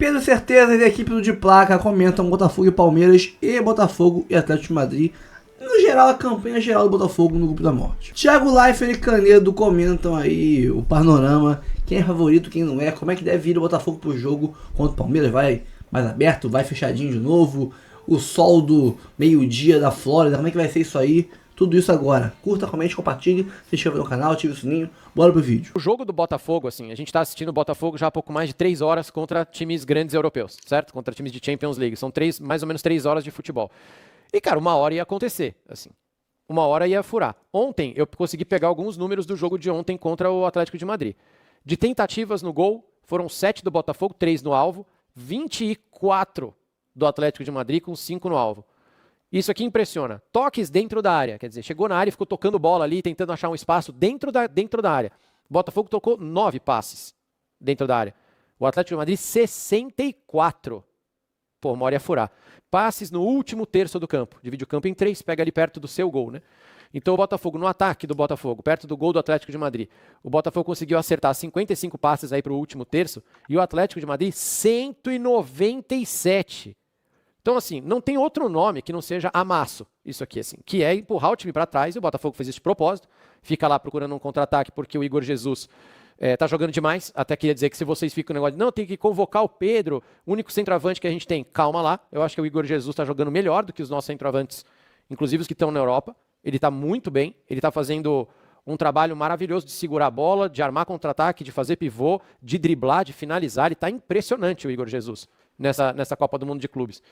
Pedro Certeza e a equipe do De Placa comentam Botafogo e Palmeiras e Botafogo e Atlético de Madrid. No geral, a campanha geral do Botafogo no Grupo da Morte. Thiago Leifert e Canedo comentam aí o panorama, quem é favorito, quem não é, como é que deve ir o Botafogo pro jogo contra o Palmeiras, vai mais aberto, vai fechadinho de novo, o sol do meio-dia da Flórida, como é que vai ser isso aí? Tudo isso agora. Curta, comente, compartilhe, se inscreva no canal, ative o sininho, bora pro vídeo. O jogo do Botafogo, assim, a gente tá assistindo o Botafogo já há pouco mais de 3 horas contra times grandes europeus, certo? Contra times de Champions League. São mais ou menos 3 horas de futebol. E, cara, uma hora ia acontecer, assim. Uma hora ia furar. Ontem, eu consegui pegar alguns números do jogo de ontem contra o Atlético de Madrid. De tentativas no gol, foram 7 do Botafogo, 3 no alvo, 24 do Atlético de Madrid com 5 no alvo. Isso aqui impressiona. Toques dentro da área, quer dizer, chegou na área e ficou tocando bola ali, tentando achar um espaço dentro da área. O Botafogo tocou 9 passes dentro da área. O Atlético de Madrid, 64. Pô, uma hora ia furar. Passes no último terço do campo. Divide o campo em 3, pega ali perto do seu gol, né? Então o Botafogo, no ataque do Botafogo, perto do gol do Atlético de Madrid, o Botafogo conseguiu acertar 55 passes aí para o último terço e o Atlético de Madrid, 197. Então, assim, não tem outro nome que não seja amasso, isso aqui, assim, que é empurrar o time para trás, e o Botafogo fez isso de propósito, fica lá procurando um contra-ataque porque o Igor Jesus tá jogando demais, até queria dizer que se vocês ficam no negócio de, não, tem que convocar o Pedro, o único centroavante que a gente tem, calma lá, eu acho que o Igor Jesus está jogando melhor do que os nossos centroavantes, inclusive os que estão na Europa, ele está muito bem, ele está fazendo um trabalho maravilhoso de segurar a bola, de armar contra-ataque, de fazer pivô, de driblar, de finalizar, ele está impressionante o Igor Jesus nessa Copa do Mundo de Clubes.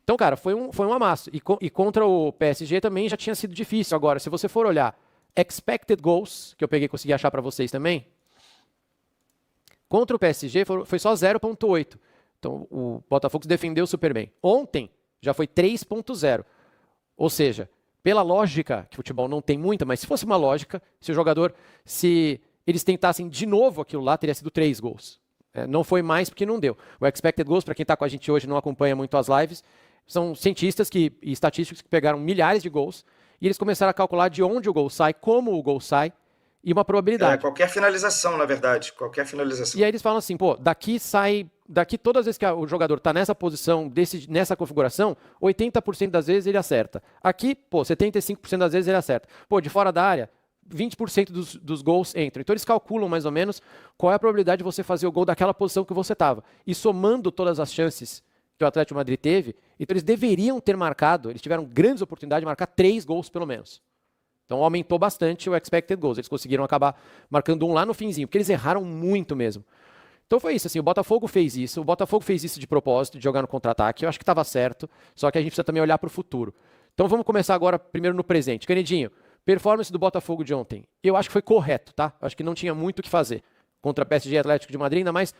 Então, cara, foi um amasso. E contra o PSG também já tinha sido difícil. Agora, se você for olhar expected goals, que eu consegui achar para vocês também, contra o PSG foi só 0,8. Então, o Botafogo se defendeu super bem. Ontem já foi 3,0. Ou seja, pela lógica, que o futebol não tem muita, mas se fosse uma lógica, se eles tentassem de novo aquilo lá, teria sido 3 gols. Não foi mais porque não deu. O expected goals, para quem está com a gente hoje e não acompanha muito as lives, são cientistas e estatísticos que pegaram milhares de gols e eles começaram a calcular de onde o gol sai, como o gol sai e uma probabilidade. Qualquer finalização, na verdade. Qualquer finalização. E aí eles falam assim, pô, daqui todas as vezes que o jogador está nessa posição, nessa configuração, 80% das vezes ele acerta. Aqui, pô, 75% das vezes ele acerta. Pô, de fora da área, 20% dos gols entram. Então eles calculam mais ou menos qual é a probabilidade de você fazer o gol daquela posição que você estava. E somando todas as chances que o Atlético de Madrid teve, então eles deveriam ter marcado, eles tiveram grandes oportunidades de marcar 3 gols pelo menos. Então aumentou bastante o expected goals. Eles conseguiram acabar marcando um lá no finzinho, porque eles erraram muito mesmo. Então foi isso, assim, o Botafogo fez isso de propósito, de jogar no contra-ataque, eu acho que estava certo, só que a gente precisa também olhar para o futuro. Então vamos começar agora primeiro no presente. Canedinho, performance do Botafogo de ontem, eu acho que foi correto, tá? Acho que não tinha muito o que fazer contra a PSG e Atlético de Madrid, ainda mais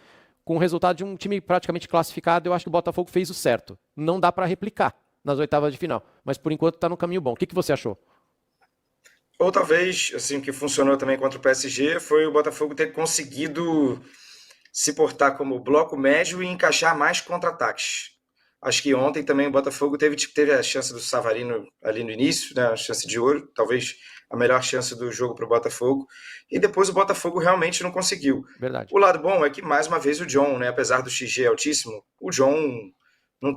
com o resultado de um time praticamente classificado, eu acho que o Botafogo fez o certo. Não dá para replicar nas oitavas de final, mas por enquanto está no caminho bom. O que você achou? Ou talvez, assim, o que funcionou também contra o PSG foi o Botafogo ter conseguido se portar como bloco médio e encaixar mais contra-ataques. Acho que ontem também o Botafogo teve a chance do Savarino ali no início, né, a chance de ouro, talvez a melhor chance do jogo para o Botafogo, e depois o Botafogo realmente não conseguiu. Verdade. O lado bom é que, mais uma vez, o John, né, apesar do XG altíssimo, o John não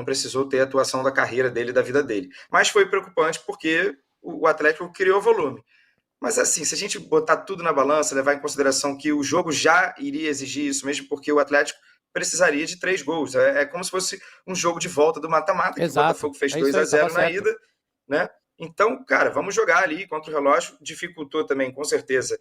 precisou ter a atuação da carreira dele, da vida dele. Mas foi preocupante porque o Atlético criou volume. Mas assim, se a gente botar tudo na balança, levar em consideração que o jogo já iria exigir isso, mesmo porque o Atlético precisaria de 3 gols. É como se fosse um jogo de volta do mata-mata, que o Botafogo fez 2-0 na ida, né? Então, cara, vamos jogar ali contra o relógio. Dificultou também, com certeza,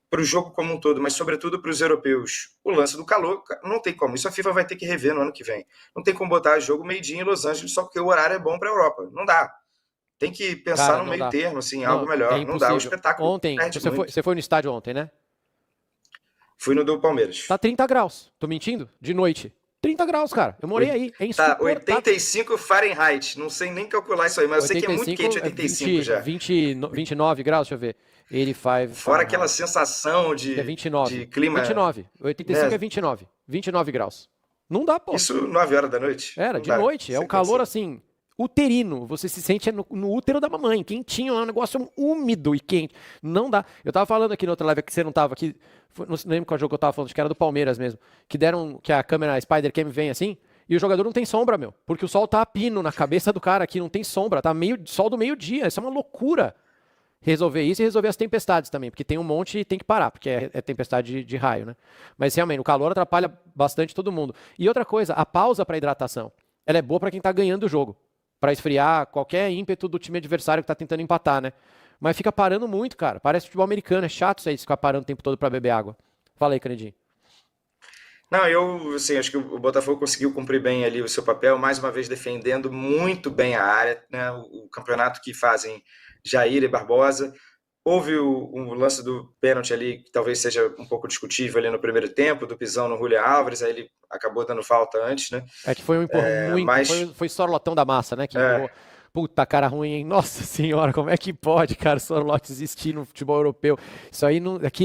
para o jogo como um todo, mas sobretudo para os europeus, o lance do calor. Não tem como. Isso a FIFA vai ter que rever no ano que vem. Não tem como botar jogo meio-dia em Los Angeles só porque o horário é bom para a Europa. Não dá. Tem que pensar no meio termo, assim, algo melhor. Não dá, o espetáculo ontem, você foi no estádio ontem, né? Fui no do Palmeiras. Tá 30 graus. Tô mentindo? De noite. 30 graus, cara. Eu morei aí. É tá 85 Fahrenheit. Não sei nem calcular isso aí, mas eu sei que é muito quente 85 já. 29 graus, deixa eu ver. 85. Fora aquela sensação de, 29. de clima. 29. 85 é 29. 29 graus. Não dá, pô. Isso 9 horas da noite? Era, de noite. É um calor assim. uterino. Você se sente no útero da mamãe, quentinho, é um negócio úmido e quente. Não dá. Eu tava falando aqui na outra live que você não tava aqui, não lembro qual jogo que eu tava falando, acho que era do Palmeiras mesmo, que a câmera Spider Cam vem assim, e o jogador não tem sombra, meu, porque o sol tá a pino na cabeça do cara aqui, não tem sombra, tá sol do meio-dia, isso é uma loucura. Resolver isso e resolver as tempestades também, porque tem um monte e tem que parar, porque é tempestade de raio, né? Mas realmente, o calor atrapalha bastante todo mundo. E outra coisa, a pausa para hidratação, ela é boa para quem tá ganhando o jogo, para esfriar qualquer ímpeto do time adversário que tá tentando empatar, né? Mas fica parando muito, cara. Parece futebol americano, é chato isso aí, ficar parando o tempo todo para beber água. Fala aí, Canedinho. Não, eu assim, acho que o Botafogo conseguiu cumprir bem ali o seu papel, mais uma vez defendendo muito bem a área, né? O campeonato que fazem Jair e Barbosa. Houve o lance do pênalti ali, que talvez seja um pouco discutível ali no primeiro tempo, do pisão no Julio Álvares, aí ele acabou dando falta antes, né? É que foi um empurrão muito, mas foi sorlotão da massa, né? Que empurrou. Puta, cara ruim, hein? Nossa senhora, como é que pode, cara, Sorlote existir no futebol europeu? Isso aí,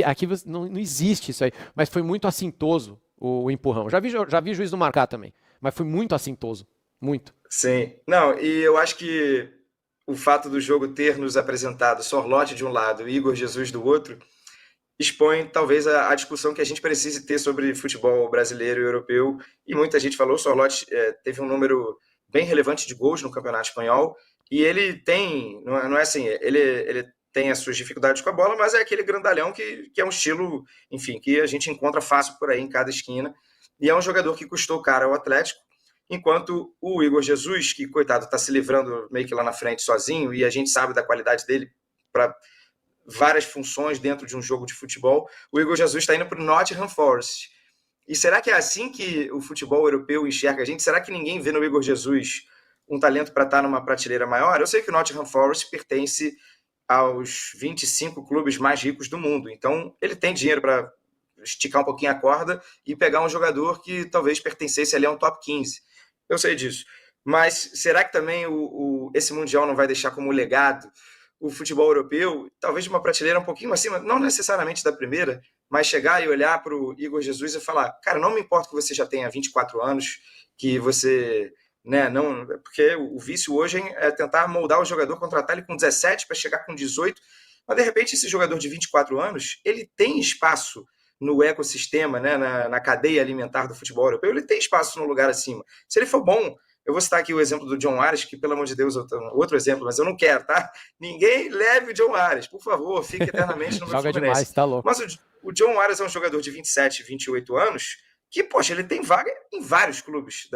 aqui não existe isso aí. Mas foi muito assintoso o empurrão. Já vi juiz não marcar também, mas foi muito assintoso, muito. Sim. Não, e eu acho que o fato do jogo ter nos apresentado Sorlote de um lado e Igor Jesus do outro expõe talvez a discussão que a gente precise ter sobre futebol brasileiro e europeu. E muita gente falou, o Sorlote teve um número bem relevante de gols no Campeonato Espanhol, e ele tem, não é assim, ele tem as suas dificuldades com a bola, mas é aquele grandalhão que é um estilo, enfim, que a gente encontra fácil por aí em cada esquina, e é um jogador que custou caro ao Atlético, enquanto o Igor Jesus, que, coitado, está se livrando meio que lá na frente sozinho, e a gente sabe da qualidade dele para várias funções dentro de um jogo de futebol, o Igor Jesus está indo para o Nottingham Forest. E será que é assim que o futebol europeu enxerga a gente? Será que ninguém vê no Igor Jesus um talento para estar numa prateleira maior? Eu sei que o Nottingham Forest pertence aos 25 clubes mais ricos do mundo, então ele tem dinheiro para esticar um pouquinho a corda e pegar um jogador que talvez pertencesse ali a um top 15. Eu sei disso. Mas será que também esse Mundial não vai deixar como legado o futebol europeu, talvez de uma prateleira um pouquinho acima, não necessariamente da primeira, mas chegar e olhar para o Igor Jesus e falar, cara, não me importa que você já tenha 24 anos, que você, né, não, porque o vício hoje é tentar moldar o jogador, contratar ele com 17 para chegar com 18, mas de repente esse jogador de 24 anos, ele tem espaço no ecossistema, né, na cadeia alimentar do futebol europeu, ele tem espaço no lugar acima. Se ele for bom, eu vou citar aqui o exemplo do John Ares, que, pelo amor de Deus, outro exemplo, mas eu não quero, tá? Ninguém leve o John Ares, por favor, fique eternamente no meu Joga Fluminense. demais, tá louco. Mas o John Ares é um jogador de 27, 28 anos, que, poxa, ele tem vaga em vários clubes,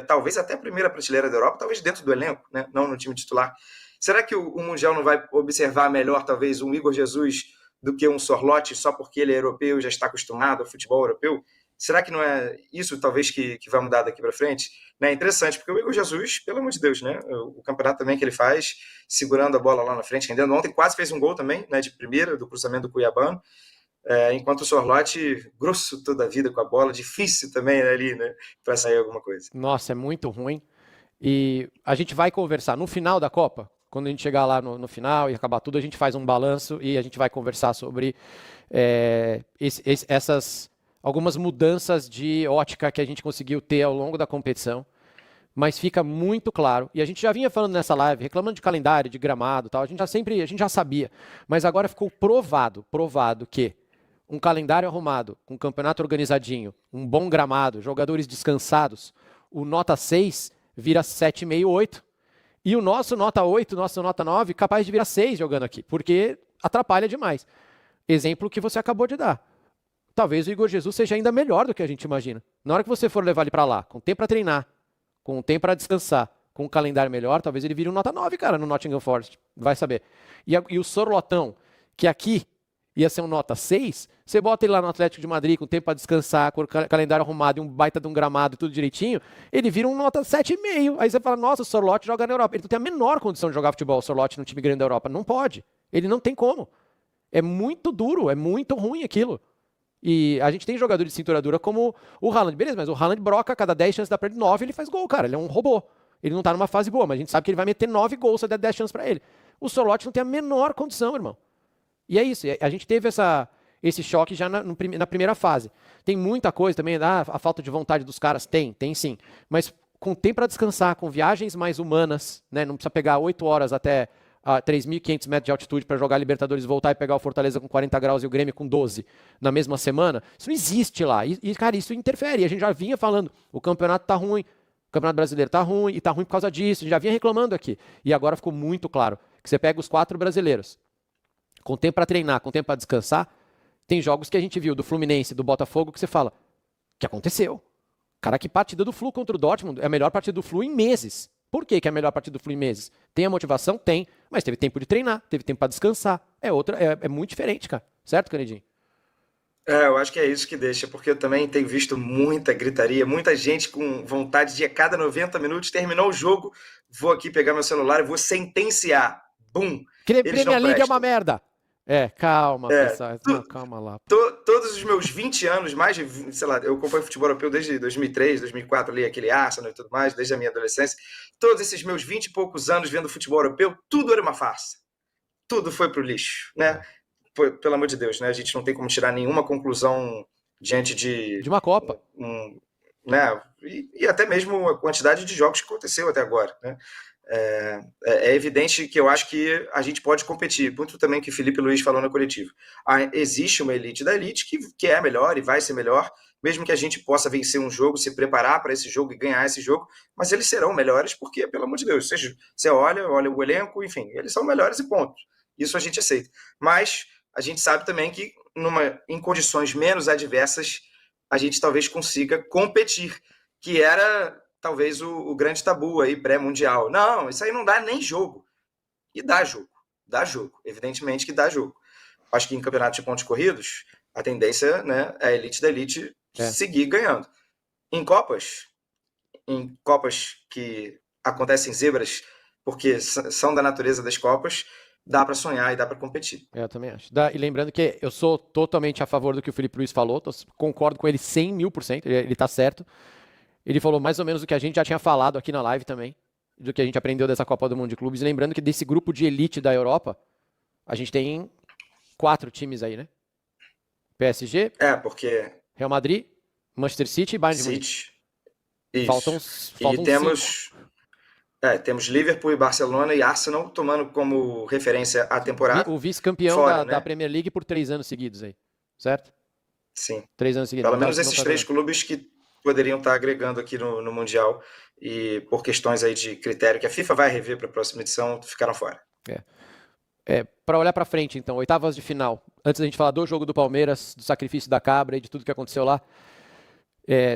talvez até a primeira prateleira da Europa, talvez dentro do elenco, né? Não no time titular. Será que o Mundial não vai observar melhor, talvez, um Igor Jesus do que um Sorlote, só porque ele é europeu e já está acostumado ao futebol europeu? Será que não é isso, talvez, que vai mudar daqui para frente? É interessante, porque o Igor Jesus, pelo amor de Deus, né? O campeonato também que ele faz, segurando a bola lá na frente, rendendo. Ontem quase fez um gol também, né, de primeira, do cruzamento do Cuiabano, enquanto o Sorlote, grosso toda a vida com a bola, difícil também, né, ali, né, para sair alguma coisa. Nossa, é muito ruim. E a gente vai conversar no final da Copa, quando a gente chegar lá no final e acabar tudo, a gente faz um balanço e a gente vai conversar sobre essas algumas mudanças de ótica que a gente conseguiu ter ao longo da competição, mas fica muito claro, e a gente já vinha falando nessa live, reclamando de calendário, de gramado, tal, a gente já sabia, mas agora ficou provado que um calendário arrumado, com um campeonato organizadinho, um bom gramado, jogadores descansados, o nota 6 vira 7,5, 8, e o nosso nota 8, nosso nota 9, capaz de virar 6 jogando aqui, porque atrapalha demais. Exemplo que você acabou de dar. Talvez o Igor Jesus seja ainda melhor do que a gente imagina. Na hora que você for levar ele para lá, com tempo para treinar, com tempo para descansar, com um calendário melhor, talvez ele vire um nota 9, cara, no Nottingham Forest. Vai saber. E o Sorlotão, que aqui ia ser um nota 6, você bota ele lá no Atlético de Madrid, com tempo para descansar, com o calendário arrumado e um baita de um gramado e tudo direitinho, ele vira um nota 7,5. Aí você fala, nossa, o Sorlote joga na Europa. Ele não tem a menor condição de jogar futebol, o Sorlote, no time grande da Europa. Não pode. Ele não tem como. É muito duro, é muito ruim aquilo. E a gente tem jogador de cintura dura como o Haaland. Beleza, mas o Haaland broca, a cada 10 chances dá pra ele 9, ele faz gol, cara. Ele é um robô. Ele não tá numa fase boa, mas a gente sabe que ele vai meter 9 gols se der 10 chances pra ele. O Sorlote não tem a menor condição, irmão. E é isso. A gente teve esse choque já na primeira fase. Tem muita coisa também, a falta de vontade dos caras. Tem sim. Mas com tempo para descansar, com viagens mais humanas, né? Não precisa pegar 8 horas até 3.500 metros de altitude para jogar Libertadores, voltar e pegar o Fortaleza com 40 graus e o Grêmio com 12 na mesma semana. Isso não existe lá. E cara, isso interfere. A gente já vinha falando, o campeonato tá ruim, o Campeonato Brasileiro tá ruim, e tá ruim por causa disso. A gente já vinha reclamando aqui. E agora ficou muito claro que você pega os 4 brasileiros, com tempo para treinar, com tempo para descansar, tem jogos que a gente viu do Fluminense, do Botafogo, que você fala, o que aconteceu? Cara, que partida do Flu contra o Dortmund é a melhor partida do Flu em meses. Por que é a melhor partida do Flu em meses? Tem a motivação? Tem, mas teve tempo de treinar, teve tempo para descansar. É muito diferente, cara. Certo, Canedinho? Eu acho que é isso que deixa, porque eu também tenho visto muita gritaria, muita gente com vontade de a cada 90 minutos, terminou o jogo, vou aqui pegar meu celular e vou sentenciar. Bum! Premier League é uma merda. Calma, pessoal. Não, calma lá. Todos os meus 20 anos, mais de, sei lá, eu acompanho futebol europeu desde 2003, 2004, ali, aquele Arsenal e tudo mais, desde a minha adolescência. Todos esses meus 20 e poucos anos vendo futebol europeu, tudo era uma farsa. Tudo foi pro lixo, né? Pelo amor de Deus, né? A gente não tem como tirar nenhuma conclusão diante de uma Copa. Né? E até mesmo a quantidade de jogos que aconteceu até agora, né? É evidente que eu acho que a gente pode competir, muito também que o Felipe Luiz falou na coletiva. Existe uma elite da elite que é melhor e vai ser melhor, mesmo que a gente possa vencer um jogo, se preparar para esse jogo e ganhar esse jogo, mas eles serão melhores porque, pelo amor de Deus, você olha o elenco, enfim, eles são melhores e ponto. Isso a gente aceita. Mas a gente sabe também que em condições menos adversas a gente talvez consiga competir, que era talvez o grande tabu aí pré-mundial. Não, isso aí não dá nem jogo. E dá jogo. Evidentemente que dá jogo. Acho que em campeonatos de pontos corridos, a tendência, né, é a elite da elite seguir ganhando. Em Copas que acontecem zebras, porque são da natureza das Copas, dá para sonhar e dá para competir. Eu também acho. E lembrando que eu sou totalmente a favor do que o Felipe Luiz falou, concordo com ele 100.000%, ele tá certo. Ele falou mais ou menos o que a gente já tinha falado aqui na live também, do que a gente aprendeu dessa Copa do Mundo de Clubes. E lembrando que desse grupo de elite da Europa, a gente tem 4 times aí, né? PSG, porque Real Madrid, Manchester City e Bayern de Munique. Isso. Faltam e temos Liverpool e Barcelona e Arsenal tomando como referência a temporada. O vice-campeão da Premier League por 3 anos seguidos aí, certo? Sim. 3 anos seguidos. Pelo menos esses 3 clubes que poderiam estar agregando aqui no Mundial e por questões aí de critério que a FIFA vai rever para a próxima edição, ficaram fora. Para olhar para frente, então, oitavas de final. Antes da gente falar do jogo do Palmeiras, do sacrifício da cabra e de tudo que aconteceu lá,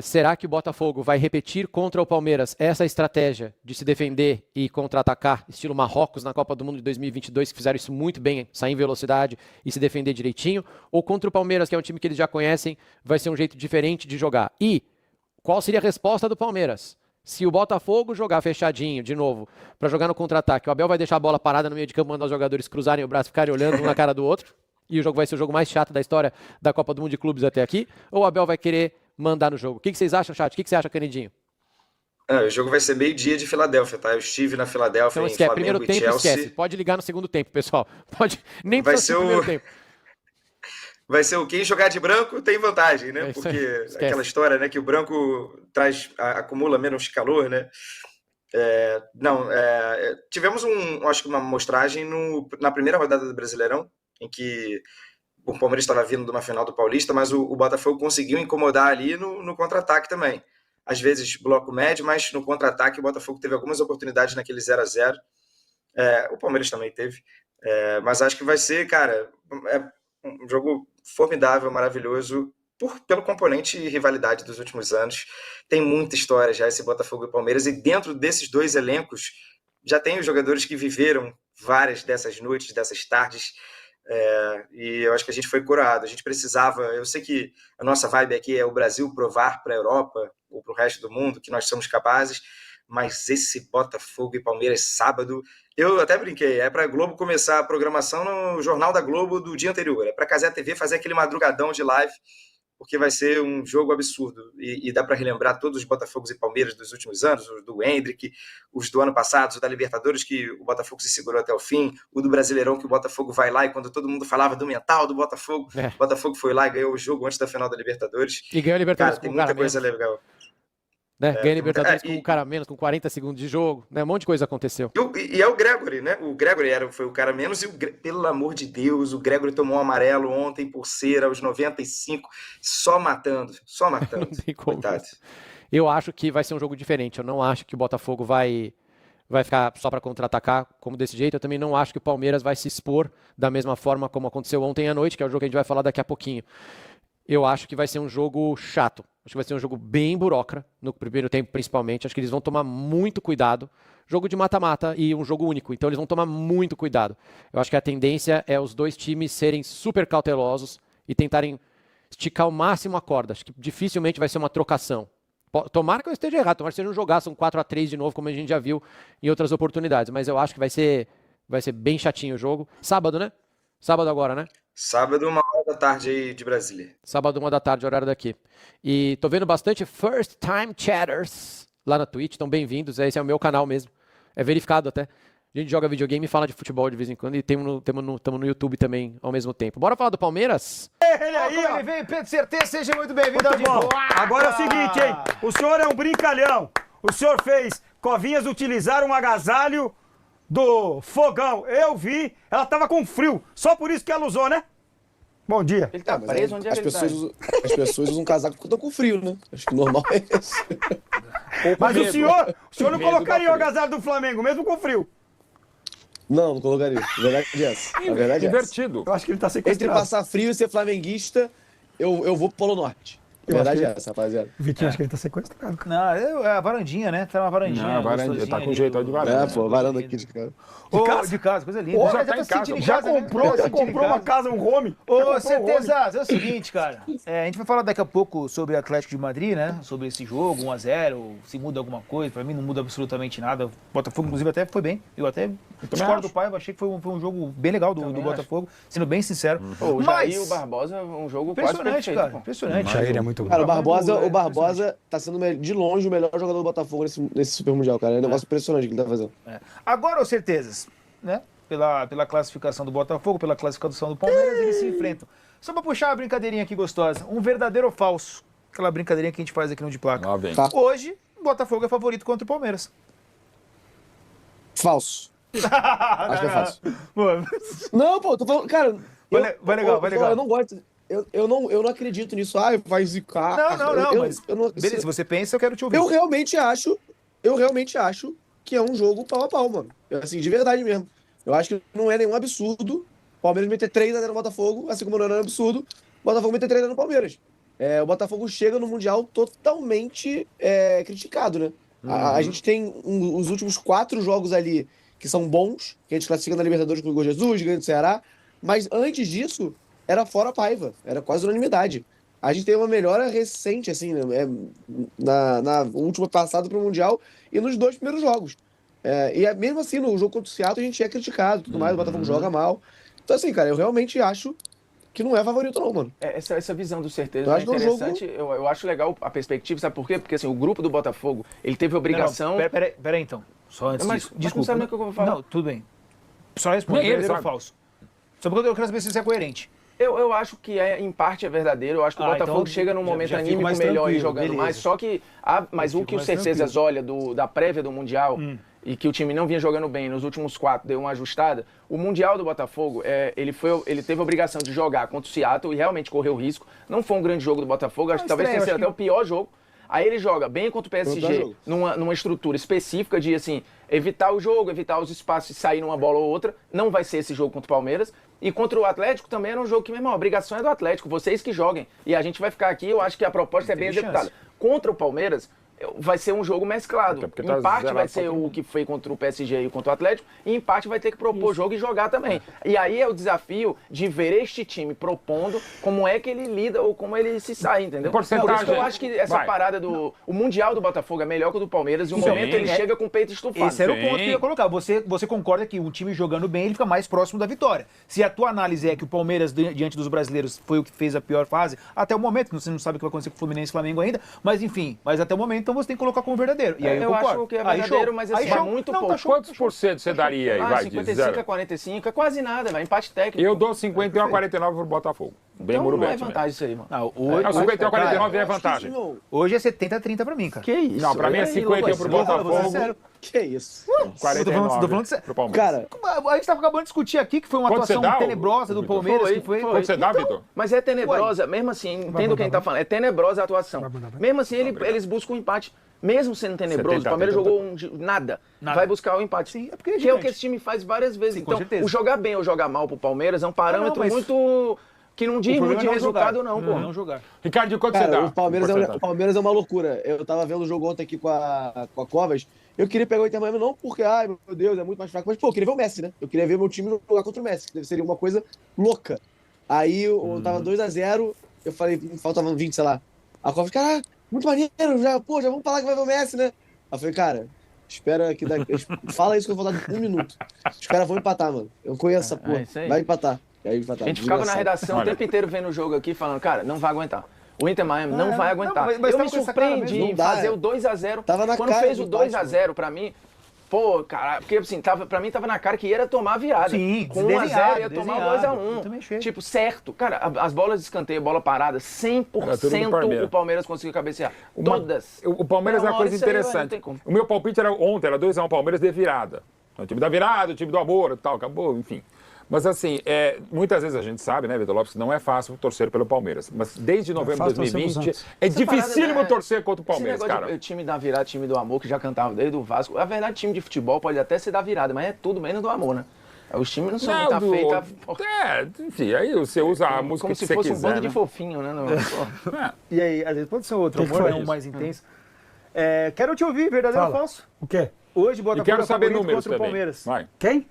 será que o Botafogo vai repetir contra o Palmeiras essa estratégia de se defender e contra-atacar, estilo Marrocos na Copa do Mundo de 2022, que fizeram isso muito bem, sair em velocidade e se defender direitinho? Ou contra o Palmeiras, que é um time que eles já conhecem, vai ser um jeito diferente de jogar? E qual seria a resposta do Palmeiras? Se o Botafogo jogar fechadinho, de novo, para jogar no contra-ataque, o Abel vai deixar a bola parada no meio de campo, mandar os jogadores cruzarem o braço e ficarem olhando um na cara do outro, e o jogo vai ser o jogo mais chato da história da Copa do Mundo de Clubes até aqui? Ou o Abel vai querer mandar no jogo? O que vocês acham, chat? O que você acha, Canedinho? O jogo vai ser meio-dia de Filadélfia, tá? Eu estive na Filadélfia, então, em Flamengo primeiro tempo, e Chelsea. Esquece. Pode ligar no segundo tempo, pessoal. Nem vai precisa ser o primeiro tempo. Vai ser quem jogar de branco tem vantagem, né? Porque aquela história, né, que o branco acumula menos calor, né? Tivemos acho que uma amostragem na primeira rodada do Brasileirão, em que o Palmeiras estava vindo de uma final do Paulista, mas o Botafogo conseguiu incomodar ali no contra-ataque também. Às vezes bloco médio, mas no contra-ataque o Botafogo teve algumas oportunidades naquele 0-0. O Palmeiras também teve. Mas acho que vai ser, cara, um jogo formidável, maravilhoso, pelo componente e rivalidade dos últimos anos. Tem muita história já esse Botafogo e Palmeiras, e dentro desses 2 elencos já tem os jogadores que viveram várias dessas noites, dessas tardes, e eu acho que a gente foi curado. A gente precisava, eu sei que a nossa vibe aqui é o Brasil provar para a Europa ou para o resto do mundo que nós somos capazes, mas esse Botafogo e Palmeiras sábado, eu até brinquei, para a Globo começar a programação no Jornal da Globo do dia anterior, para a Cazé TV fazer aquele madrugadão de live, porque vai ser um jogo absurdo, e dá para relembrar todos os Botafogos e Palmeiras dos últimos anos, os do Hendrick, os do ano passado, os da Libertadores, que o Botafogo se segurou até o fim, o do Brasileirão, que o Botafogo vai lá, e quando todo mundo falava do mental do Botafogo, o Botafogo foi lá e ganhou o jogo antes da final da Libertadores. E ganhou a Libertadores. Cara, tem muita coisa legal. Né? Ganha Libertadores com um cara a menos, com 40 segundos de jogo, né? Um monte de coisa aconteceu. E é o Gregory, né? O Gregory foi o cara menos, e pelo amor de Deus, o Gregory tomou um amarelo ontem por cera aos 95, só matando. Coitado. Eu acho que vai ser um jogo diferente. Eu não acho que o Botafogo vai ficar só para contra-atacar como desse jeito. Eu também não acho que o Palmeiras vai se expor da mesma forma como aconteceu ontem à noite, que é o jogo que a gente vai falar daqui a pouquinho. Eu acho que vai ser um jogo chato. Acho que vai ser um jogo bem burocra, no primeiro tempo principalmente. Acho que eles vão tomar muito cuidado. Jogo de mata-mata e um jogo único. Então eles vão tomar muito cuidado. Eu acho que a tendência é os dois times serem super cautelosos e tentarem esticar ao máximo a corda. Acho que dificilmente vai ser uma trocação. Tomara que eu esteja errado. Tomara que seja um jogaço, um 4-3 de novo, como a gente já viu em outras oportunidades. Mas eu acho que vai ser bem chatinho o jogo. Sábado, né? Sábado agora, né? Sábado, 1h da tarde aí de Brasília. Sábado, 1h da tarde, horário daqui. E tô vendo bastante First Time Chatters lá na Twitch. Então, bem-vindos. Esse é o meu canal mesmo. É verificado até. A gente joga videogame e fala de futebol de vez em quando. E estamos no YouTube também ao mesmo tempo. Bora falar do Palmeiras? Ele aí, ó. Ele vem, Pedro Certeza. Seja muito bem-vindo. Muito bom. Agora é o seguinte, hein? O senhor é um brincalhão. O senhor fez Covinhas utilizar um agasalho do fogão. Eu vi. Ela tava com frio. Só por isso que ela usou, né? Bom dia. Ele tá preso, onde é que ele tá? As pessoas usam casaco porque estão com frio, né? Acho que o normal é esse. Mas o senhor não colocaria o agasalho do Flamengo, mesmo com frio? Não colocaria. A verdade é essa. A verdade é essa. Divertido. Eu acho que ele tá Entre sequestrado. passar frio e ser flamenguista, eu vou pro Polo Norte. A verdade é essa, rapaziada. O Vitinho, acho que ele tá sequestrado, cara. Não, é a varandinha, né? Tá uma varandinha. Não, varandinha. Tá com jeito de varanda. É, pô, varanda aqui de casa. De casa, coisa linda. Ô, já tá tá em se casa. sentindo em Já casa, né? comprou uma casa, um home? Ô, certeza, é o seguinte, cara. A gente vai falar daqui a pouco sobre o Atlético de Madrid, né? Sobre esse jogo, 1-0, se muda alguma coisa. Pra mim não muda absolutamente nada. O Botafogo, inclusive, até foi bem. Eu até discordo do pai, eu achei que foi um jogo bem legal do Botafogo, sendo bem sincero. O Jair e o Barbosa, um jogo quase Impressionante, perfeito, cara. pô. Impressionante. Jair é muito bom. Cara, o Barbosa tá sendo de longe o melhor jogador do Botafogo nesse Super Mundial, cara. É um negócio impressionante que ele tá fazendo. Agora, os certezas, né? Pela classificação do Botafogo, pela classificação do Palmeiras, eles se enfrentam. Só pra puxar uma brincadeirinha aqui gostosa. Um verdadeiro ou falso? Aquela brincadeirinha que a gente faz aqui no De Placa. Lá vem. Tá. Hoje, o Botafogo é favorito contra o Palmeiras. Falso. Acho que é falso. Mano, Não, pô, tô falando, cara. vai legal. Eu não gosto. Eu não acredito nisso. Vai zicar. Não, mas eu não, beleza, se você pensa, eu quero te ouvir. Eu realmente acho que é um jogo pau a pau, mano. Assim, de verdade mesmo. Eu acho que não é nenhum absurdo o Palmeiras meter 3-0 no Botafogo, assim como não é nenhum absurdo o Botafogo meter 3-0 no Palmeiras. O Botafogo chega no Mundial totalmente criticado, né? A gente tem os últimos 4 jogos ali que são bons, que a gente classifica na Libertadores com o Igor Jesus, ganha do Ceará, mas antes disso era fora Paiva, era quase unanimidade. A gente tem uma melhora recente, assim, né? Na última passada para o Mundial e nos 2 primeiros jogos. E mesmo assim, no jogo contra o Seattle, a gente é criticado, tudo mais, o Botafogo joga mal. Então, assim, cara, eu realmente acho que não é favorito não, mano. Essa visão do certeza é interessante. Eu acho legal a perspectiva, sabe por quê? Porque assim, o grupo do Botafogo, ele teve a obrigação... Peraí, então. Só antes disso. Desculpa. Sabe o que eu vou falar? Não, tudo bem. Só responde, verdadeiro ou falso? Só porque eu quero saber se isso é coerente. Eu acho que em parte é verdadeiro. Eu acho que o Botafogo então chega num momento já fico anímico mais melhor e tranquilo, jogando beleza. mais. Só que mas o que o mais Certezas olha da prévia do Mundial e que o time não vinha jogando bem nos últimos 4, deu uma ajustada. O Mundial do Botafogo, ele teve a obrigação de jogar contra o Seattle e realmente correu risco. Não foi um grande jogo do Botafogo, acho que talvez tenha sido até o pior jogo. Aí ele joga bem contra o PSG, numa estrutura específica de, assim, evitar o jogo, evitar os espaços e sair numa bola ou outra. Não vai ser esse jogo contra o Palmeiras. E contra o Atlético também era um jogo que, meu irmão, a obrigação é do Atlético, vocês que joguem. E a gente vai ficar aqui, eu acho que a proposta é bem executada. Contra o Palmeiras, vai ser um jogo mesclado. Em parte vai ser o que foi contra o PSG e contra o Atlético, e em parte vai ter que propor jogo e jogar também. E aí é o desafio de ver este time propondo como é que ele lida ou como ele se sai, entendeu? Por isso que eu acho que essa parada o Mundial do Botafogo é melhor que o do Palmeiras, e o momento ele chega com o peito estufado. Esse era o ponto que eu ia colocar. Você concorda que o time jogando bem, ele fica mais próximo da vitória. Se a tua análise é que o Palmeiras, diante dos brasileiros, foi o que fez a pior fase, até o momento, você não sabe o que vai acontecer com o Fluminense e Flamengo ainda, mas enfim, até o momento, então você tem que colocar como verdadeiro. E aí eu acho que é verdadeiro, mas assim, é muito pouco. Quantos por cento você daria aí? Vai, 55 a 45, é quase nada, mas empate técnico. Eu dou 51 a 49 pro Botafogo. Bem Então, muro não é bet. vantagem isso aí, mano. Não, hoje, Não, 51 a 49 é Eu acho que vantagem. isso, meu, hoje é 70-30 pra mim, cara. Que isso? Não, pra mim é 51 pro Botafogo. Sério. Que isso? 49 tô falando sério. pro Palmeiras. Cara, A gente tava acabando de discutir aqui que foi uma Quanto você atuação dá, tenebrosa do Vitor? Palmeiras, que foi... Quanto você dá, Vitor? Mas é tenebrosa, mesmo assim, entendo quem tá falando, é tenebrosa a atuação. Mesmo assim, eles buscam um empate. Mesmo sendo tenebroso, 70, o Palmeiras 30. jogou nada. Nada. Vai buscar o empate. Sim, é porque é que é o gigante. que esse time faz várias vezes. Sim, com Então, certeza. o jogar bem ou jogar mal pro Palmeiras é um parâmetro mas- muito... que não diz O muito problema de é não resultado jogar. não, pô. Não jogar. Ricardo, quanto você cara, dá? o Palmeiras, Porcentagem. o Palmeiras é uma loucura. Eu tava vendo o jogo ontem aqui com a Covas. Eu queria pegar o Inter Miami não porque, ai meu Deus, é muito mais fraco. Mas, pô, eu queria ver o Messi, né? Eu queria ver meu time jogar contra o Messi. Que seria uma coisa louca. Aí eu tava 2-0. Eu falei, faltavam 20, sei lá. A Covas, cara, muito maneiro. Já vamos falar que vai ver o Messi, né? Aí eu falei, cara, espera que daqui. Fala isso que eu vou falar de 1 minuto. Os caras vão empatar, mano. Eu conheço essa porra. isso aí. Vai empatar. Aí empatar. A gente ficava na Desgraçado. redação o tempo inteiro vendo o jogo aqui, falando, cara, não vai aguentar. O Inter Miami não vai aguentar. mas Eu tava me com essa cara surpreendi mesmo. em Não dá, fazer o 2-0. Tava na Quando cara fez do o empate, 2-0 pra mim, pô, cara, porque assim, pra mim tava na cara que ia tomar a virada. Sim, com 1-0 ia desenhado, tomar desenhado. Eu 2-1. também achei. Tipo, certo. Cara, as bolas de escanteio, bola parada, Era tudo do 100% Palmeiras. o Palmeiras conseguiu cabecear. Uma- Todas. O Palmeiras é Uma uma hora coisa isso aí, não interessante. tem como. O meu palpite era ontem, era 2-1 Palmeiras de virada. O time da virada, o time do amor e tal, acabou, enfim. Mas assim, muitas vezes a gente sabe, né, Vitor Lopes, que não é fácil torcer pelo Palmeiras. Mas desde novembro de fácil torcer pro 2020, Santos. é Essa parada, dificílimo né, torcer contra o Palmeiras, esse negócio cara. de time da virada, time do amor, que já cantava desde o Vasco. A verdade, time de futebol pode até ser da virada, mas é tudo menos do amor, né? Os times não são Não, tá do- feito enfim, aí você usa a música como que se você fosse quiser, um bando né? de fofinho, né? Pô. E aí, às vezes pode ser outro Que que amor, foi né, um isso? mais intenso. Quero te ouvir, verdadeiro ou Fala. falso? O quê? Hoje, E Botafogo quero é saber favorito números contra o também. Palmeiras. Vai. Quem?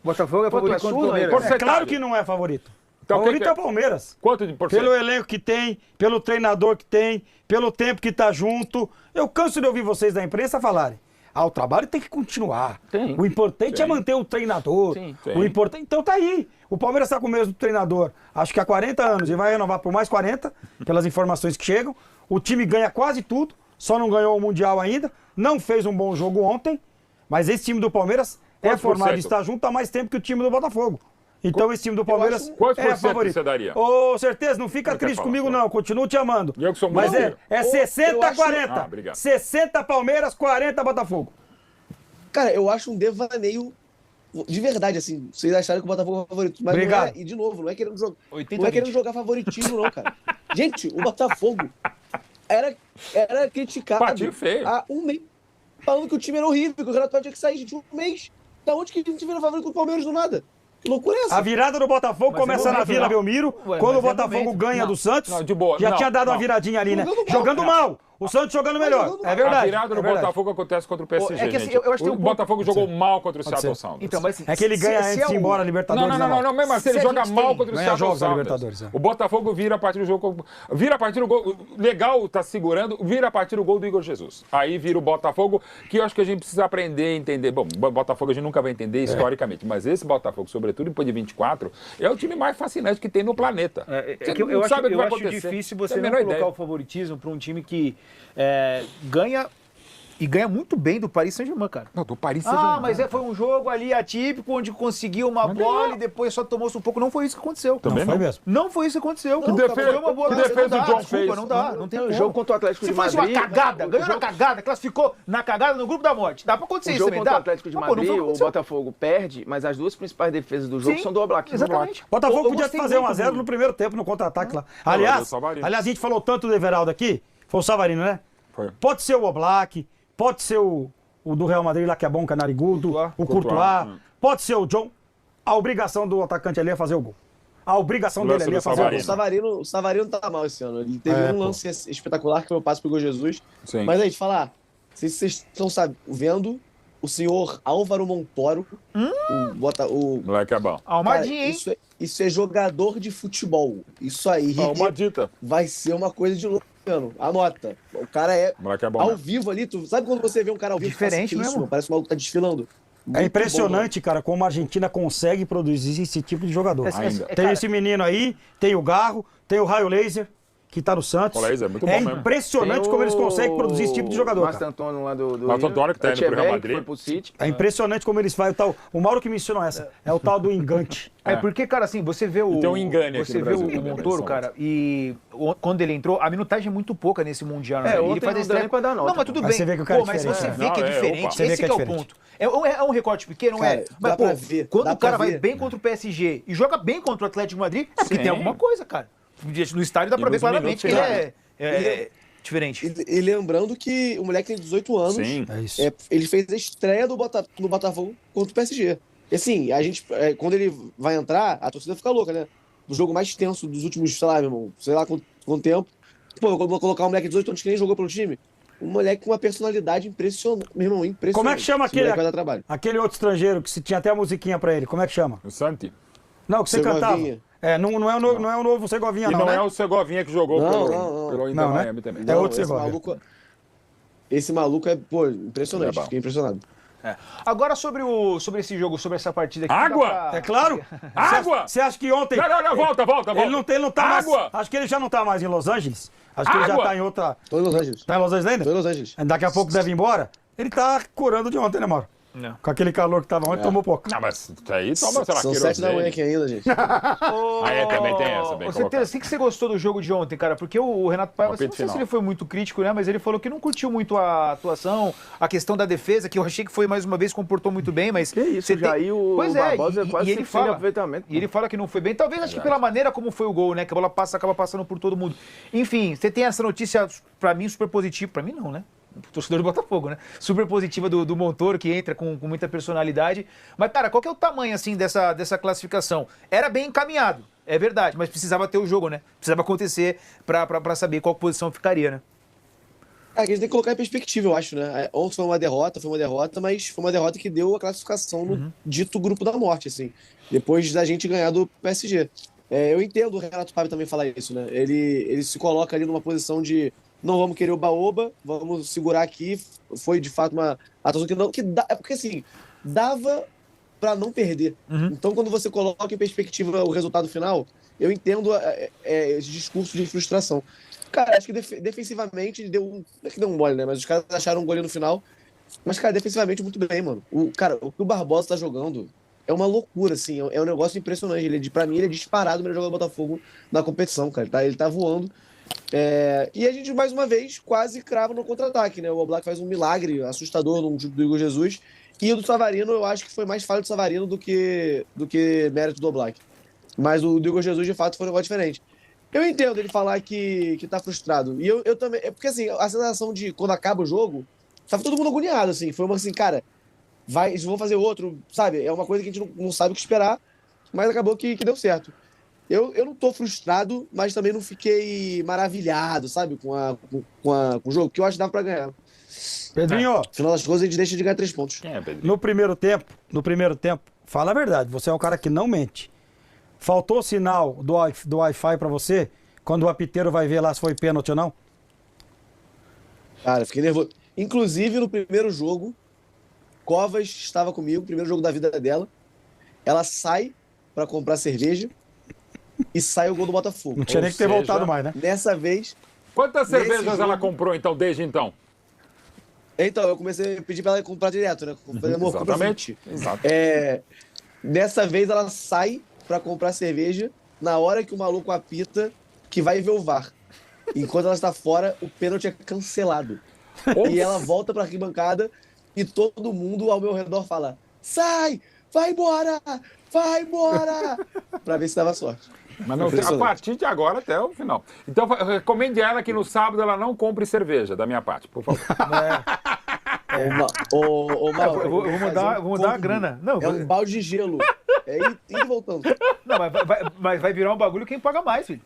Botafogo é Quanto favorito é contra o sua, Palmeiras. Igor? É claro que não é favorito. Então, Favorito quem que é é? o Palmeiras. Quanto de porcento? Pelo elenco que tem, pelo treinador que tem, pelo tempo que tá junto. Eu canso de ouvir vocês da imprensa falarem. O trabalho tem que continuar. Tem. O importante é Sim. manter o treinador. Sim. Sim. O importante. Então tá aí. O Palmeiras tá com o mesmo treinador, acho que há 40 anos, e vai renovar por mais 40, pelas informações que chegam. O time ganha quase tudo, só não ganhou o Mundial ainda. Não fez um bom jogo ontem, mas esse time do Palmeiras é Quantos por formado e cento? está junto há mais tempo que o time do Botafogo. Então esse time do Palmeiras Quantos por é cento favorito. você daria? Ô, certeza, não fica Não quer triste falar, comigo pô. não, continuo te amando. E eu que sou Mas muito é bom. 60-40. Ah, obrigado. 60 Palmeiras, 40 Botafogo. Cara, eu acho um devaneio de verdade, assim. Vocês acharam que o Botafogo é o favorito. Mas Obrigado. não é, e de novo, não é querendo jogar. 80-20. Não é querendo jogar favoritismo, não, cara. Gente, o Botafogo era criticado Patinho feio. há um mês. Falando que o time era horrível, que o Renato tinha que sair, gente. Um mês. Da onde que a gente vira favorito com o Palmeiras do nada? Que loucura é essa? A virada do Botafogo Mas começa é na momento, Vila não. Belmiro, Ué, quando o mas é Botafogo momento. ganha do Santos. Não, de boa. Já Não, tinha dado uma não. viradinha ali, né? Jogando mal, Jogando cara. mal. O Santos jogando melhor. jogando mal. É verdade. A virada é do verdade. Botafogo acontece contra o PSG, É que assim, gente. eu acho que tem O um pouco- Botafogo jogou mal contra o Seattle ser. Sounders. Então, mas assim, É que ele ganha se antes de ir o- embora a Libertadores. Não, mesmo assim, ele Se a joga gente mal tem- contra o ganha Seattle jogos da Sounders. Libertadores, é. O Botafogo vira a partir do jogo. Vira a partir do gol. Legal, tá segurando, vira a partir do gol do Igor Jesus. Aí vira o Botafogo, que eu acho que a gente precisa aprender a entender. Bom, o Botafogo a gente nunca vai entender historicamente, mas esse Botafogo, sobretudo depois de 24, é o time mais fascinante que tem no planeta. É Você que eu não acho, sabe o que eu vai acho acontecer. difícil Tem você a não menor colocar ideia. o favoritismo para um time que ganha e ganha muito bem do Paris Saint-Germain, cara. Não, do Paris Saint-Germain. Mas foi um jogo ali atípico, onde conseguiu uma bola e depois só tomou um pouco. Não foi isso que aconteceu. Também Não foi não. mesmo. Não foi isso que aconteceu. Que defesa- Foi uma boa que não defesa dá, o John desculpa, fez? Não dá, não tem O como. jogo contra o Atlético Se de fosse Madrid... uma cagada, o ganhou jogo- na cagada, classificou na cagada no grupo da morte. Dá pra acontecer O isso jogo também, contra o dá? Atlético de Mas, pô, não Madrid, foi o que o aconteceu. Botafogo perde, mas as duas principais defesas do jogo Sim, são do Oblak. exatamente. Botafogo Eu podia gostei fazer muito 1x0 do- no primeiro tempo, no contra-ataque lá. Não, Aliás, o Savarino. a gente falou tanto do Everaldo aqui, foi o Savarino, né? Foi. Pode ser o Oblak, pode ser o do Real Madrid lá que é bom, que é narigudo, o Courtois, pode ser o John. A obrigação do atacante ali é fazer o gol. A obrigação dele Lance ali é do fazer o Savarino. gol. O Savarino tá mal esse ano. Ele teve um lance espetacular que foi o passe pro Igor Jesus. Sim. Mas aí, te falar, não sei se vocês estão vendo o senhor Álvaro Montoro, o Moleque é bom. Almadinha, cara, hein? isso é jogador de futebol. Isso aí Uma dita. vai ser uma coisa de louco, mano. Anota. O cara é Moleque é bom. ao né? vivo ali. Tu sabe quando você vê um cara ao vivo? Diferente que isso, mesmo. mano? Parece que o maluco tá desfilando. É impressionante, cara, como a Argentina consegue produzir esse tipo de jogador. Ainda. Tem esse menino aí, tem o Garro, tem o Raio Laser, que tá no Santos. Olha, é muito bom É mesmo. impressionante como eles conseguem produzir esse tipo de jogador, Márcio cara. Antônio lá do Márcio Antônio que tá indo pro Real Echeverri, Madrid. que foi pro City. É impressionante como eles fazem. O Mauro que me ensinou essa. É o tal do engante. É porque, cara, assim, você vê o. Tem um engane aqui Você no vê Brasil o também, Montoro, impressionante. cara, e quando ele entrou, a minutagem é muito pouca nesse Mundial, né? ontem Ele faz não a deu nem pra dar nota, Não, mas tudo Mas bem. você vê que o cara é Mas diferente. você vê que é Não, diferente. opa. Você vê Esse que é que é o diferente. ponto. É um recorte pequeno, Cara, é. Mas, dá pô, pra ver, quando dá o cara pra vai ver. bem contra o PSG e joga bem contra o Atlético de Madrid, é porque Sim. tem alguma coisa, cara. No estádio dá pra E ver nos claramente que ele minutos, é diferente. E lembrando que o moleque tem 18 anos. Sim. É isso. Ele fez a estreia no Botafogo contra o PSG. E assim, a gente, quando ele vai entrar, a torcida fica louca, né? O jogo mais tenso dos últimos, sei lá, meu irmão, sei lá quanto tempo. Pô, eu vou colocar um moleque de 18 anos que nem jogou pelo time. Um moleque com uma personalidade impressionante. Meu irmão, impressionante. Como é que chama Esse moleque vai dar aquele, trabalho. aquele outro estrangeiro que se tinha até a musiquinha pra ele? Como é que chama? O Santi. Não, que você Segovinha. cantava. Não é o novo Segovinha, E não, não né? é o Segovinha que jogou Não, pelo, não. pelo Inter Não, né? Miami também. É outro esse Segovia. esse maluco é, pô, impressionante. Ele é bom. Fiquei impressionado. Agora sobre esse jogo, sobre essa partida aqui. Água! dá pra- É claro. Água! Você acha que ontem... Não, volta. Ele não tá mais... Água! Acho que ele já não tá mais em Los Angeles. Acho que ele já Água! tá em outra... Tô em Los Angeles. Tá em Los Angeles ainda? Tô em Los Angeles. Daqui a pouco deve ir embora. Ele tá curando de ontem, né, Mauro? Não. Com aquele calor que tava ontem, tomou pouco. Não, mas isso aí toma, sei lá, São 7 da manhã querosene. aqui ainda, gente. Também tem essa, bem Ô, colocado. Certeza, o que você gostou do jogo de ontem, cara? Porque o Renato Paiva, não sei Apito final. se ele foi muito crítico, né? Mas ele falou que não curtiu muito a atuação, a questão da defesa, que eu achei que foi, mais uma vez, comportou muito bem, mas... Que isso, você Jair, o Pois Barbosa e quase ele sem fala, aproveitamento. e ele fala que não foi bem. Talvez, acho que pela maneira como foi o gol, né? Que a bola acaba passando por todo mundo. Enfim, você tem essa notícia, pra mim, super positiva. Pra mim, não, né? Torcedor do Botafogo, né? Super positiva do Montoro, que entra com muita personalidade. Mas, cara, qual que é o tamanho, assim, dessa classificação? Era bem encaminhado, é verdade, mas precisava ter o jogo, né? Precisava acontecer pra saber qual posição ficaria, né? A gente tem que colocar em perspectiva, eu acho, né? Ontem foi uma derrota, mas foi uma derrota que deu a classificação no dito grupo da morte, assim. Depois da gente ganhar do PSG. Eu entendo o Renato Paiva também falar isso, né? Ele se coloca ali numa posição de não vamos querer o baoba, vamos segurar aqui. Foi, de fato, uma atuação que não... É porque, assim, dava pra não perder. Então, quando você coloca em perspectiva o resultado final, eu entendo esse discurso de frustração. Cara, acho que defensivamente não é que deu um mole, né? Mas os caras acharam um golinho no final. Mas, cara, defensivamente muito bem, mano. O que o Barbosa tá jogando é uma loucura, assim. É um negócio impressionante. Pra mim, ele é disparado o melhor jogador do Botafogo na competição, cara. Ele tá voando. E a gente, mais uma vez, quase crava no contra-ataque, né? O Oblak faz um milagre assustador no chute do Igor Jesus. E o do Savarino, eu acho que foi mais falha do Savarino do que mérito do Oblak. Mas o do Igor Jesus, de fato, foi um negócio diferente. Eu entendo ele falar que tá frustrado. E eu também... É porque, assim, a sensação de quando acaba o jogo, tava todo mundo agoniado, assim. Foi uma assim, cara, eles vão fazer outro, sabe? É uma coisa que a gente não sabe o que esperar, mas acabou que deu certo. Eu não tô frustrado, mas também não fiquei maravilhado, sabe? Com o jogo, que eu acho que dava pra ganhar. Pedrinho, No final das contas, a gente deixa de ganhar 3 pontos. Quem é, Pedro? no primeiro tempo, fala a verdade, você é um cara que não mente. Faltou sinal do Wi-Fi pra você, quando o apiteiro vai ver lá se foi pênalti ou não? Cara, fiquei nervoso. Inclusive, no primeiro jogo, Covas estava comigo, primeiro jogo da vida dela. Ela sai pra comprar cerveja e sai o gol do Botafogo. Não tinha nem que ter seja, voltado mais, né? Dessa vez... Quantas Nesse cervejas ela jogo- comprou, então, desde então? Então, eu comecei a pedir pra ela comprar direto, né? Falei, amor, compra 20. Exato. Dessa vez ela sai pra comprar cerveja na hora que o maluco apita que vai ver o VAR. Enquanto ela está fora, o pênalti é cancelado. E ela volta pra arquibancada e todo mundo ao meu redor fala: sai, vai embora, pra ver se dava sorte. Mas não, a partir de agora até o final. Então, recomende a ela que no sábado ela não compre cerveja, da minha parte, por favor. Ô, Mauro, Eu vou mudar a combo. grana. Não, É um balde de gelo. É indo e voltando. Não, mas vai virar um bagulho quem paga mais, filho.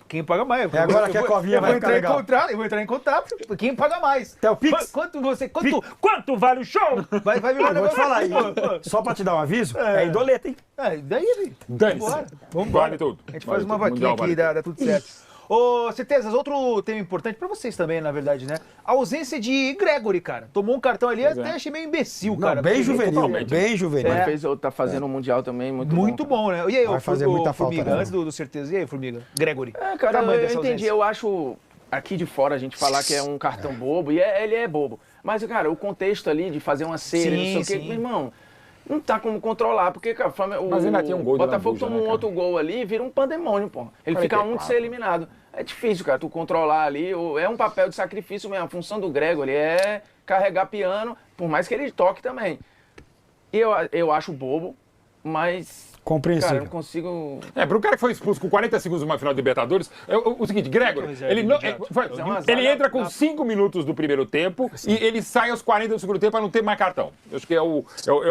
Quem paga mais. É agora que a covinha vai ficar legal. Eu vou entrar em contrato. Quem paga mais? Até o Pix. Quanto vale o show? Vai virar um Eu vou te negócio falar assim, aí, pô. só pra te dar um aviso, é idoleta, hein? Daí, filho. Dane-se. Vambora. Vale tudo. A gente faz Vale uma tudo. vaquinha Mundial aqui vale e dá tudo certo. Ô, Certezas, outro tema importante pra vocês também, na verdade, né? A ausência de Gregory, cara. Tomou um cartão ali, até achei meio imbecil, Não, cara. bem Porque juvenil, totalmente. bem juvenil. Mas tá fazendo um Mundial também muito Bom, né? E aí, Vai fazer muita falta, Formiga, né? antes do Certeza. E aí, Formiga? Gregory. Cara, Tamanho eu dessa entendi. ausência. Eu acho aqui de fora a gente falar que é um cartão bobo, e ele é bobo. Mas, cara, o contexto ali de fazer uma cera, Sim, não sei o quê, sim. meu irmão, não tá como controlar, porque, cara, Mas ainda tinha um gol de Botafogo lambuja, toma né, um cara? outro gol ali e vira um pandemônio, pô. Ele fica um de 44. ser eliminado. É difícil, cara, tu controlar ali, é um papel de sacrifício mesmo. A função do Gregory é carregar piano, por mais que ele toque também. Eu acho bobo, mas... Compreensível. Cara, eu não consigo... Pro cara que foi expulso com 40 segundos numa final de Libertadores, o seguinte, Gregory, ele entra com 5 minutos do primeiro tempo e ele sai aos 40 do segundo tempo para não ter mais cartão. Eu acho que é o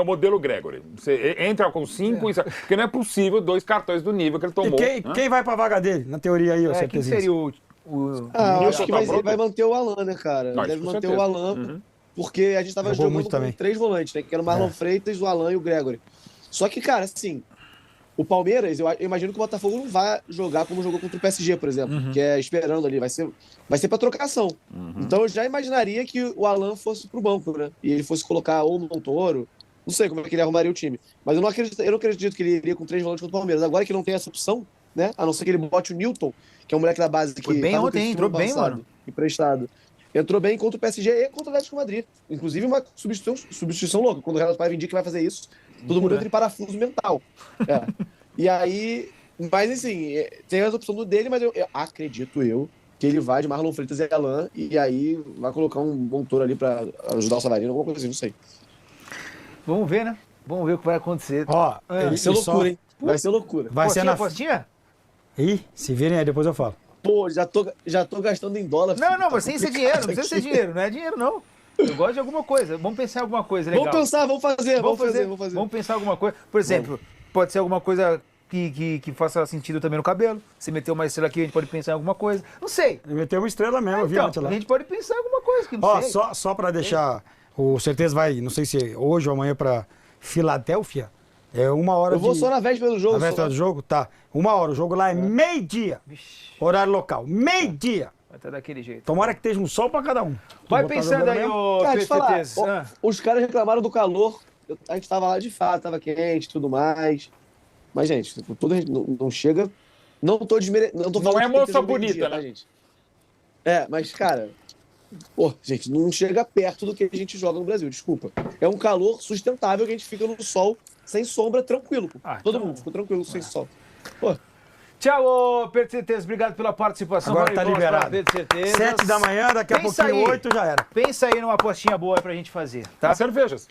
modelo Gregory. Você entra com 5 porque não é possível 2 cartões do nível que ele tomou. E quem vai pra vaga dele, na teoria aí, ô Quem Certezinha? seria o Eu acho que tá ele pronto? vai manter o Alan, né, cara? Não, Ele isso deve com manter certeza. o Alan, porque a gente tava Jogou jogando muito com também. 3 volantes, né? Que era o Marlon Freitas, o Alan e o Gregory. Só que, cara, assim, o Palmeiras, eu imagino que o Botafogo não vai jogar como jogou contra o PSG, por exemplo, que é esperando ali, vai ser pra trocação. Então eu já imaginaria que o Alan fosse pro banco, né? E ele fosse colocar ou o Montoro, não sei como é que ele arrumaria o time. Mas eu não acredito que ele iria com 3 volantes contra o Palmeiras. Agora que não tem essa opção, né? A não ser que ele bote o Newton, que é um moleque da base que Foi bem tava no ontem, Criciúma entrou ano bem, passado, mano. emprestado. Entrou bem contra o PSG e contra o Atlético de Madrid. Inclusive uma substituição louca. Quando o Renato Paiva indica que vai fazer isso, todo mundo entra em parafuso mental. E aí, mas assim, tem as opções dele, mas eu acredito que ele vai de Marlon Freitas e Alan, e aí vai colocar um Montoro ali pra ajudar o Savarino, alguma coisa assim, não sei. Vamos ver, né? Vamos ver o que vai acontecer. Ó, Vai ser loucura, hein? Vai ser loucura. Vai ser na... Postinha? Ih, se virem aí, depois eu falo. Pô, já tô gastando em dólar. Não, filho, tá mas sem ser dinheiro, não precisa ser aqui. dinheiro, não é dinheiro, não. Eu gosto de alguma coisa. Vamos pensar em alguma coisa legal. Vamos pensar, vamos fazer. Vamos pensar em alguma coisa. Por exemplo, pode ser alguma coisa que faça sentido também no cabelo. Se meter uma estrela aqui, a gente pode pensar em alguma coisa. Não sei. Ele meteu uma estrela mesmo, eu vi Então, ontem lá. a gente pode pensar em alguma coisa que não Ó, sei. só pra deixar, o Certeza vai, não sei se hoje ou amanhã pra Filadélfia, é 1 hora Eu vou de... só na véspera do jogo. Na véspera só. do jogo? Tá. 1 hora, o jogo lá é meio-dia. Horário local, meio-dia. Vai estar daquele jeito. Tomara que esteja um sol pra cada um. Vai Tu botar pensando jogando aí, mesmo? ô Cara, te falar, Certeza. ó, os caras reclamaram do calor. A gente tava lá de fato, tava quente e tudo mais. Mas, gente, não chega. Não tô desmerecendo. Não tô Não falando é que tem que moça ter jogo bonita, meio-dia, né? tá, gente? Mas, cara. Pô, gente, não chega perto do que a gente joga no Brasil, desculpa. É um calor sustentável que a gente fica no sol, sem sombra, tranquilo. Pô. Todo mundo ficou tranquilo sem sol. Pô, Tchau, ô Pedro Certeza. Obrigado pela participação. Agora tá Maravilhosa liberado. pra Pedro Certeza. 7 da manhã, daqui a Pensa pouquinho aí. 8 já era. Pensa aí numa apostinha boa pra gente fazer, tá? As cervejas.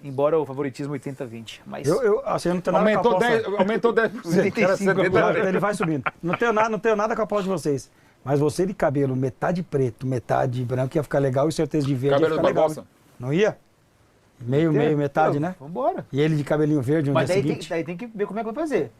Embora o favoritismo 80-20. Mas Assim, eu não tenho nada com a aposta. Aumentou 10%. Era 85 70. Ele vai subindo. Não tenho nada com a aposta de vocês. Mas você de cabelo metade preto, metade branco ia ficar legal e certeza de verde Cabelo ia do ficar legal. Barbosa. Não ia? Meio, metade, né? Vambora. E ele de cabelinho verde no Mas dia daí seguinte. daí tem que ver como é que vai fazer.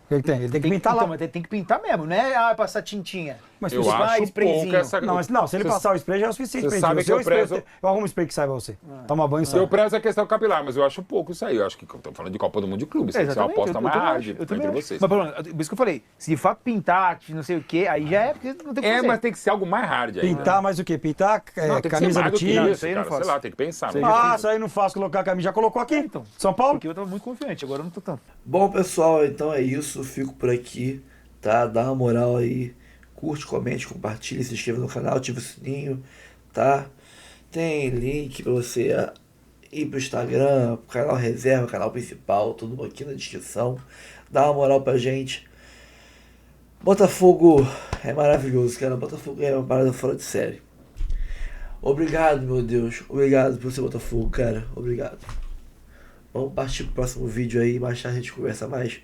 Ele tem que pintar lá. Então, mas tem que pintar mesmo, né? Ah, passar tintinha. Mas Eu se Vai, acho sprayzinho. pouco essa... Não, se ele passar o spray já é o suficiente Você pra sabe gente. que eu prezo... Eu arrumo um spray que saiba você. Toma banho e sai. Eu prezo a questão capilar, mas eu acho pouco isso aí. Eu acho que eu tô falando de Copa do Mundo de clube. Isso é uma aposta mais hard entre vocês. Mas, Bruno, por isso que eu falei, se de fato pintar, não sei o quê, aí já é porque não tem o que fazer. Mas tem que ser algo mais hard aí. Pintar mais o quê? Pintar Não, tem que ser camisa mais do do que time. isso, aí eu não cara. faço. Sei lá, tem que pensar. Sei né? lá. Isso aí não faço colocar a camisa. Já colocou aqui? Então. São Paulo? Porque eu tava muito confiante, agora eu não tô tanto. Bom, pessoal, então é isso. Fico por aqui, tá? Dá uma moral aí. Curte, comente, compartilhe, se inscreva no canal, ativa o sininho, tá? Tem link pra você ir pro Instagram, pro canal reserva, canal principal, tudo aqui na descrição. Dá uma moral pra gente. Botafogo é maravilhoso, cara. Botafogo é uma parada fora de série. Obrigado, meu Deus. Obrigado por ser Botafogo, cara. Obrigado. Vamos partir pro próximo vídeo aí. Mais tarde a gente conversa mais.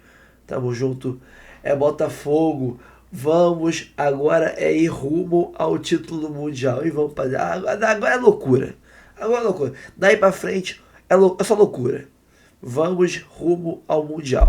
Tamo junto. É Botafogo. Vamos agora ir rumo ao título mundial. E vamos fazer. Agora é loucura. Agora é loucura. Daí pra frente é só loucura. Vamos rumo ao mundial.